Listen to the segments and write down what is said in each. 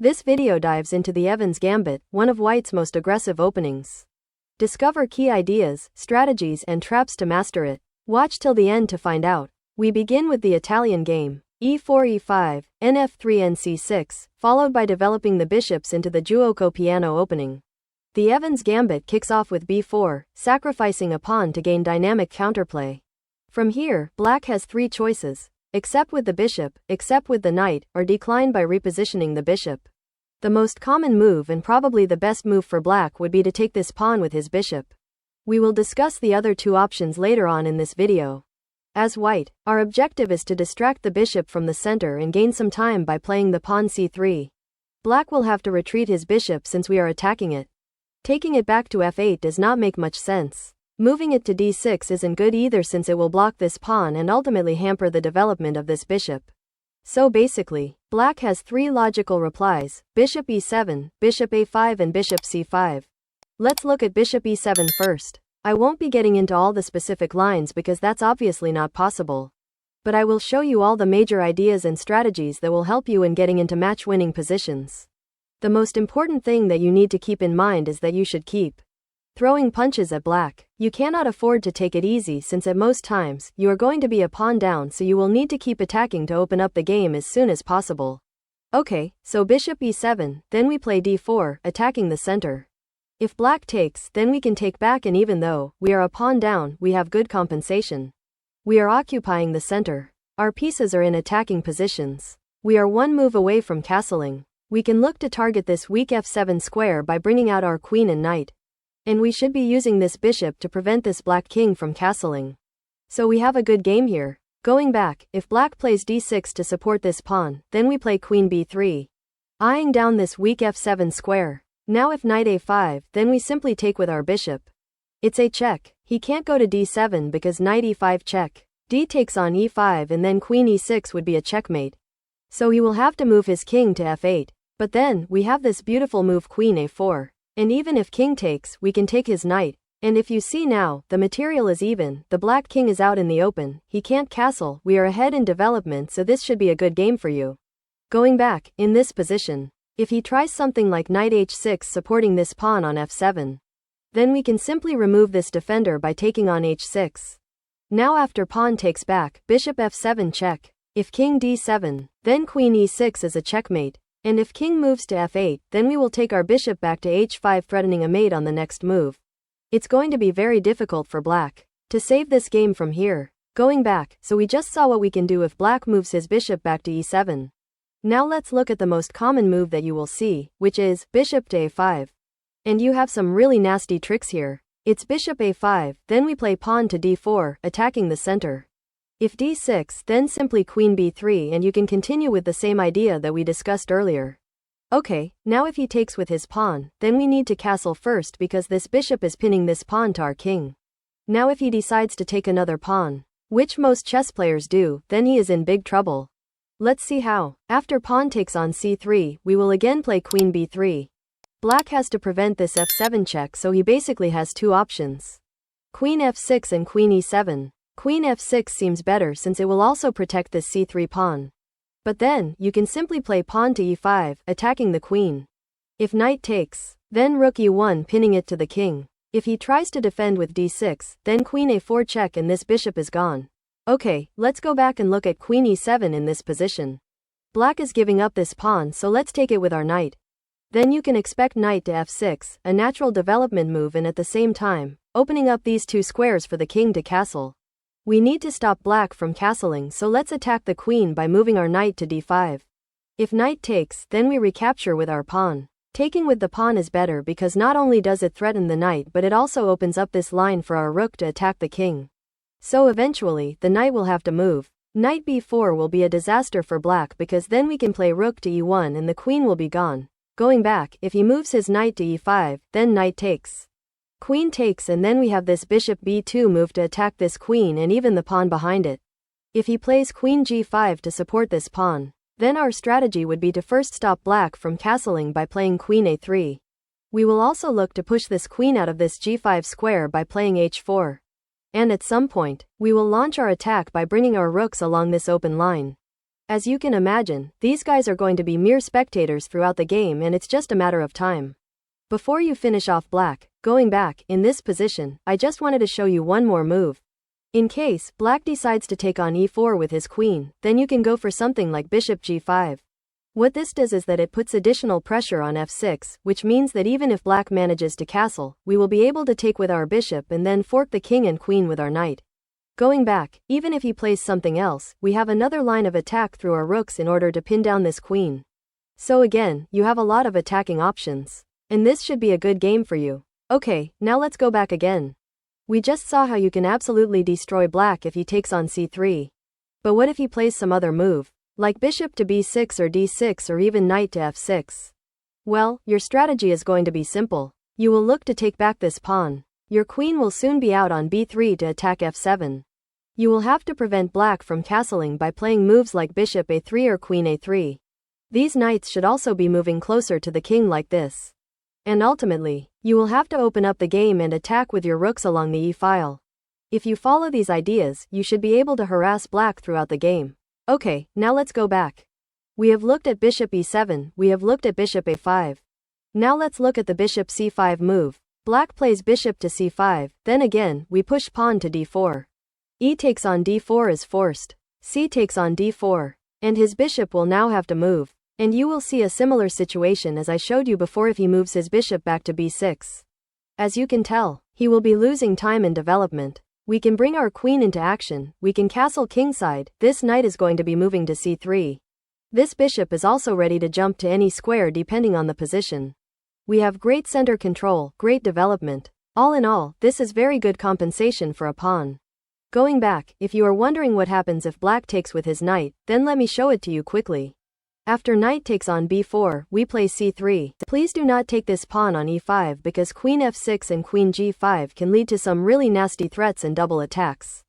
This video dives into the Evans Gambit, one of White's most aggressive openings. Discover key ideas, strategies, and traps to master it. Watch till the end to find out. We begin with the Italian game, e4 e5, nf3 nc6, followed by developing the bishops into the giuoco piano opening. The Evans Gambit kicks off with b4, sacrificing a pawn to gain dynamic counterplay. From here, black has three choices: accept with the bishop, accept with the knight, or decline by repositioning the bishop. The most common move and probably the best move for black would be to take this pawn with his bishop. We will discuss the other two options later on in this video. As white, our objective is to distract the bishop from the center and gain some time by playing the pawn c3. Black will have to retreat his bishop since we are attacking it. Taking it back to f8 does not make much sense. Moving it to d6 isn't good either since it will block this pawn and ultimately hamper the development of this bishop. So basically, black has three logical replies: bishop e7, bishop a5 and bishop c5. Let's look at bishop e7 first. I won't be getting into all the specific lines because that's obviously not possible. But I will show you all the major ideas and strategies that will help you in getting into match-winning positions. The most important thing that you need to keep in mind is that you should keep throwing punches at black. You cannot afford to take it easy since at most times, you are going to be a pawn down, so you will need to keep attacking to open up the game as soon as possible. Okay, so bishop e7, then we play d4, attacking the center. If black takes, then we can take back, and even though we are a pawn down, we have good compensation. We are occupying the center. Our pieces are in attacking positions. We are one move away from castling. We can look to target this weak f7 square by bringing out our queen and knight. And we should be using this bishop to prevent this black king from castling. So we have a good game here. Going back, if black plays d6 to support this pawn, then we play queen b3, eyeing down this weak f7 square. Now if knight a5, then we simply take with our bishop. It's a check. He can't go to d7 because knight e5 check. D takes on e5 and then queen e6 would be a checkmate. So he will have to move his king to f8. But then, we have this beautiful move queen a4. And even if king takes, we can take his knight. And if you see now, the material is even, the black king is out in the open, he can't castle, we are ahead in development, so this should be a good game for you. Going back, in this position, if he tries something like knight h6 supporting this pawn on f7, then we can simply remove this defender by taking on h6. Now after pawn takes back, bishop f7 check. If king d7, then queen e6 is a checkmate. And if king moves to f8, then we will take our bishop back to h5, threatening a mate on the next move. It's going to be very difficult for black to save this game from here. Going back, so we just saw what we can do if black moves his bishop back to e7. Now let's look at the most common move that you will see, which is bishop to a5. And you have some really nasty tricks here. It's bishop a5, then we play pawn to d4, attacking the center. If d6, then simply queen b3, and you can continue with the same idea that we discussed earlier. Okay, now if he takes with his pawn, then we need to castle first because this bishop is pinning this pawn to our king. Now if he decides to take another pawn, which most chess players do, then he is in big trouble. Let's see how. After pawn takes on c3, we will again play queen b3. Black has to prevent this f7 check, so he basically has two options: queen f6 and queen e7. Queen f6 seems better since it will also protect this c3 pawn. But then, you can simply play pawn to e5, attacking the queen. If knight takes, then rook e1, pinning it to the king. If he tries to defend with d6, then queen a4 check and this bishop is gone. Okay, let's go back and look at queen e7 in this position. Black is giving up this pawn, so let's take it with our knight. Then you can expect knight to f6, a natural development move, and at the same time, opening up these two squares for the king to castle. We need to stop black from castling, so let's attack the queen by moving our knight to d5. If knight takes, then we recapture with our pawn. Taking with the pawn is better because not only does it threaten the knight, but it also opens up this line for our rook to attack the king. So eventually, the knight will have to move. Knight b4 will be a disaster for black because then we can play rook to e1 and the queen will be gone. Going back, if he moves his knight to e5, then knight takes. Queen takes, and then we have this bishop b2 move to attack this queen and even the pawn behind it. If he plays queen g5 to support this pawn, then our strategy would be to first stop black from castling by playing queen a3. We will also look to push this queen out of this g5 square by playing h4. And at some point, we will launch our attack by bringing our rooks along this open line. As you can imagine, these guys are going to be mere spectators throughout the game and it's just a matter of time. Before you finish off black, going back, in this position, I just wanted to show you one more move. In case black decides to take on e4 with his queen, then you can go for something like bishop g5. What this does is that it puts additional pressure on f6, which means that even if black manages to castle, we will be able to take with our bishop and then fork the king and queen with our knight. Going back, even if he plays something else, we have another line of attack through our rooks in order to pin down this queen. So again, you have a lot of attacking options. And this should be a good game for you. Okay, now let's go back again. We just saw how you can absolutely destroy black if he takes on c3. But what if he plays some other move, like bishop to b6 or d6 or even knight to f6? Well, your strategy is going to be simple. You will look to take back this pawn. Your queen will soon be out on b3 to attack f7. You will have to prevent black from castling by playing moves like bishop a3 or queen a3. These knights should also be moving closer to the king like this. And ultimately, you will have to open up the game and attack with your rooks along the e-file. If you follow these ideas, you should be able to harass black throughout the game. Okay, now let's go back. We have looked at bishop e7, we have looked at bishop a5. Now let's look at the bishop c5 move. Black plays bishop to c5, then again, we push pawn to d4. E takes on d4 is forced. C takes on d4. And his bishop will now have to move. And you will see a similar situation as I showed you before if he moves his bishop back to b6. As you can tell, he will be losing time in development. We can bring our queen into action, we can castle kingside, this knight is going to be moving to c3. This bishop is also ready to jump to any square depending on the position. We have great center control, great development. All in all, this is very good compensation for a pawn. Going back, if you are wondering what happens if black takes with his knight, then let me show it to you quickly. After knight takes on b4, we play c3. Please do not take this pawn on e5 because queen f6 and queen g5 can lead to some really nasty threats and double attacks.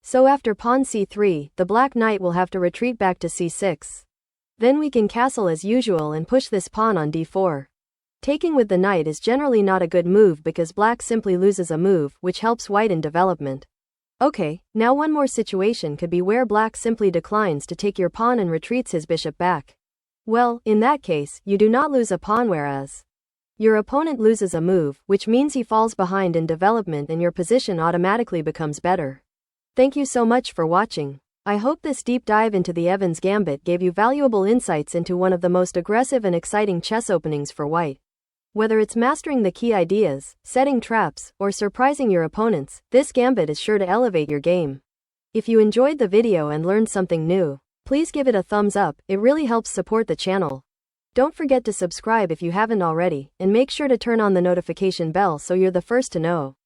So after pawn c3, the black knight will have to retreat back to c6. Then we can castle as usual and push this pawn on d4. Taking with the knight is generally not a good move because black simply loses a move, which helps white in development. Okay, now one more situation could be where black simply declines to take your pawn and retreats his bishop back. Well, in that case, you do not lose a pawn whereas your opponent loses a move, which means he falls behind in development and your position automatically becomes better. Thank you so much for watching. I hope this deep dive into the Evans Gambit gave you valuable insights into one of the most aggressive and exciting chess openings for white. Whether it's mastering the key ideas, setting traps, or surprising your opponents, this gambit is sure to elevate your game. If you enjoyed the video and learned something new, please give it a thumbs up, it really helps support the channel. Don't forget to subscribe if you haven't already, and make sure to turn on the notification bell so you're the first to know.